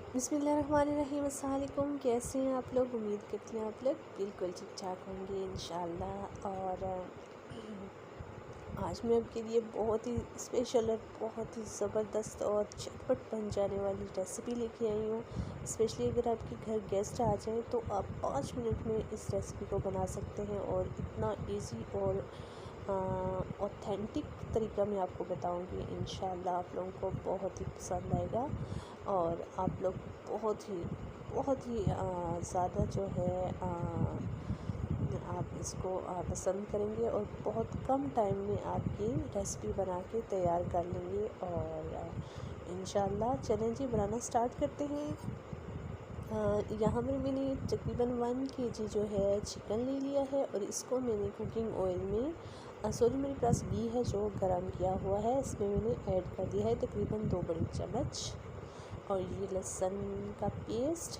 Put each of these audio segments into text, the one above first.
बिस्मिल्लाहिर्रहमानिर्रहीम। अस्सलाम वालेकुम। कैसे हैं आप लोग? उम्मीद करती हैं आप लोग बिल्कुल ठीक ठाक होंगे इंशाल्लाह। और आज मैं आपके लिए बहुत ही स्पेशल और बहुत ही ज़बरदस्त और झटपट बन जाने वाली रेसिपी लेके आई हूँ। स्पेशली अगर आपके घर गेस्ट आ जाएं तो आप 5 मिनट में इस रेसिपी को बना सकते हैं और इतना इजी और ऑथेंटिक तरीका मैं आपको बताऊंगी। इंशाल्लाह आप लोगों को बहुत ही पसंद आएगा और आप लोग बहुत ही ज़्यादा जो है आप इसको पसंद करेंगे और बहुत कम टाइम में आप ये रेसिपी बना के तैयार कर लेंगे। और इंशाल्लाह चलें जी बनाना स्टार्ट करते हैं। यहाँ पर मैंने तकरीबन 1 kg जो है चिकन ले लिया है और इसको मैंने कुकिंग ऑयल में मेरे पास घी है जो गरम किया हुआ है, इसमें मैंने ऐड कर दिया है तकरीबन 2 बड़ी चम्मच। और ये लहसुन का पेस्ट,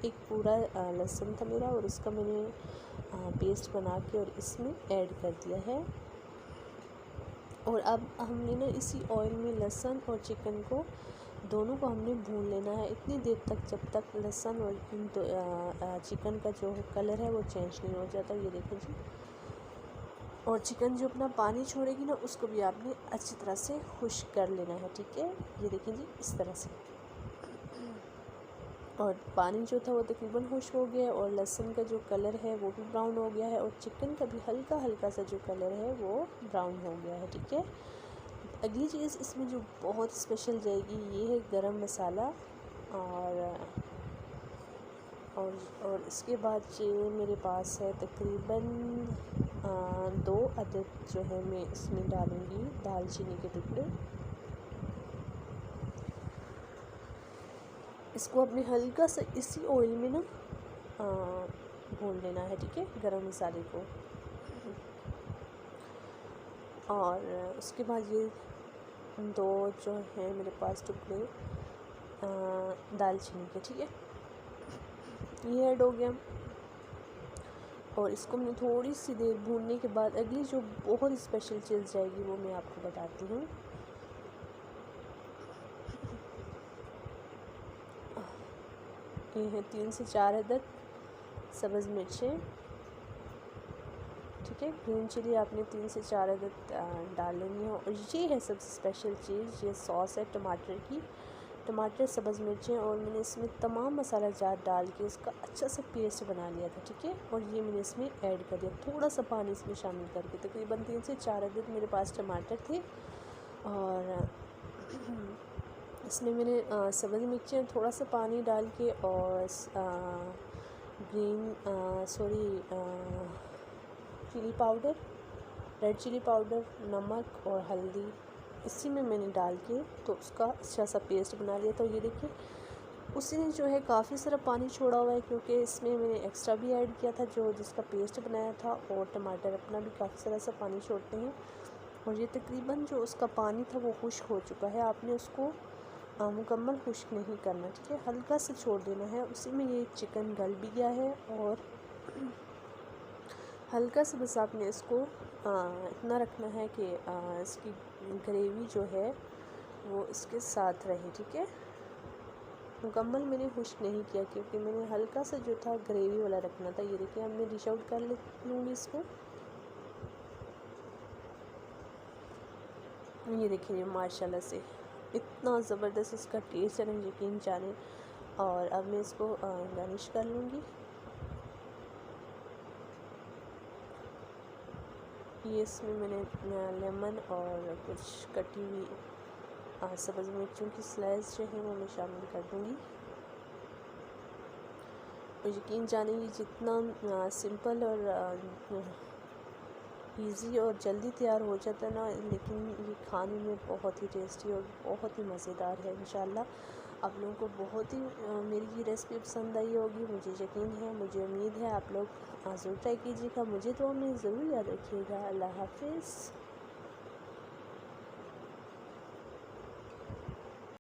एक पूरा लहसुन था मेरा और उसका मैंने पेस्ट बना के और इसमें ऐड कर दिया है। और अब हमने ना इसी ऑयल में लहसुन और चिकन को दोनों को हमने भून लेना है इतनी देर तक जब तक लहसुन और चिकन का जो कलर है वो चेंज नहीं हो जाता। ये देखें जी। और चिकन जो अपना पानी छोड़ेगी ना उसको भी आपने अच्छी तरह से खुश्क कर लेना है, ठीक है। ये देखें जी इस तरह से। और पानी जो था वो तकरीबन खुश्क हो गया और लहसुन का जो कलर है वो भी ब्राउन हो गया है और चिकन का भी हल्का हल्का सा जो कलर है वो ब्राउन हो गया है, ठीक है। अगली चीज़ इसमें जो बहुत स्पेशल जाएगी ये है गरम मसाला। और इसके बाद ये मेरे पास है तकरीबन 2 अदद जो है मैं इसमें डालूँगी दालचीनी के टुकड़े। इसको अपने हल्का सा इसी ऑयल में ना भून लेना है, ठीक है, गरम मसाले को। और उसके बाद ये 2 जो है मेरे पास टुकड़े दालचीनी के, ठीक है, ये ऐड हो गया। और इसको मैंने थोड़ी सी देर भूनने के बाद अगली जो बहुत स्पेशल चीज़ जाएगी वो मैं आपको बताती हूँ। ये है 3 से 4 अदद सब्ज़ मिर्चें, ठीक है। ग्रीन चिली आपने 3 से 4 अदद डाल लेनी है। और ये है सबसे स्पेशल चीज़, ये सॉस है टमाटर की, टमाटर सब्ज़ मिर्चें और मैंने इसमें तमाम मसाला जात डाल के इसका अच्छा सा पेस्ट बना लिया था, ठीक है। और ये मैंने इसमें ऐड कर दिया थोड़ा सा पानी इसमें शामिल करके, तकरीबन 3 से 4 अदद मेरे पास टमाटर थे। और इसमें मैंने सब्ज़ मिर्चें थोड़ा सा पानी डाल के और chilli powder, red chilli powder, नमक और हल्दी इसी में मैंने डाल के तो उसका अच्छा सा पेस्ट बना लिया। तो ये देखिए उसी ने जो है काफ़ी सारा पानी छोड़ा हुआ है क्योंकि इसमें मैंने एक्स्ट्रा भी ऐड किया था जो जिसका पेस्ट बनाया था। और टमाटर अपना भी काफ़ी सारा सा पानी छोड़ते हैं। और ये तकरीबन जो उसका पानी था वो खुश्क हो चुका है, आपने उसको मुकम्मल खुश्क नहीं करना, ठीक है, हल्का सा छोड़ देना है। उसी में ये चिकन गल भी गया है और हल्का सा बस आपने इसको इतना रखना है कि इसकी ग्रेवी जो है वो इसके साथ रहे, ठीक है। मुकम्मल मैंने खुश्क नहीं किया क्योंकि मैंने हल्का सा जो था ग्रेवी वाला रखना था। ये देखिए अब मैं डिश आउट कर लूँगी इसको। ये देखिए माशाल्लाह से इतना ज़बरदस्त इसका टेस्ट है ना, यकीन जाने। और अब मैं इसको गार्निश कर लूँगी। ये इसमें मैंने लेमन और कुछ कटी हुई सब्ज़ मिर्चों की स्लाइस जो है वो मैं शामिल कर दूँगी। और यकीन जाने ये जितना सिंपल और इजी और जल्दी तैयार हो जाता है ना, लेकिन ये खाने में बहुत ही टेस्टी और बहुत ही मज़ेदार है। इंशाल्लाह आप लोगों को बहुत ही मेरी ये रेसिपी पसंद आई होगी, मुझे यकीन है, मुझे उम्मीद है। आप लोग ज़रूर ट्राई कीजिएगा, मुझे तो में ज़रूर याद रखिएगा। अल्लाह हाफ़िज़।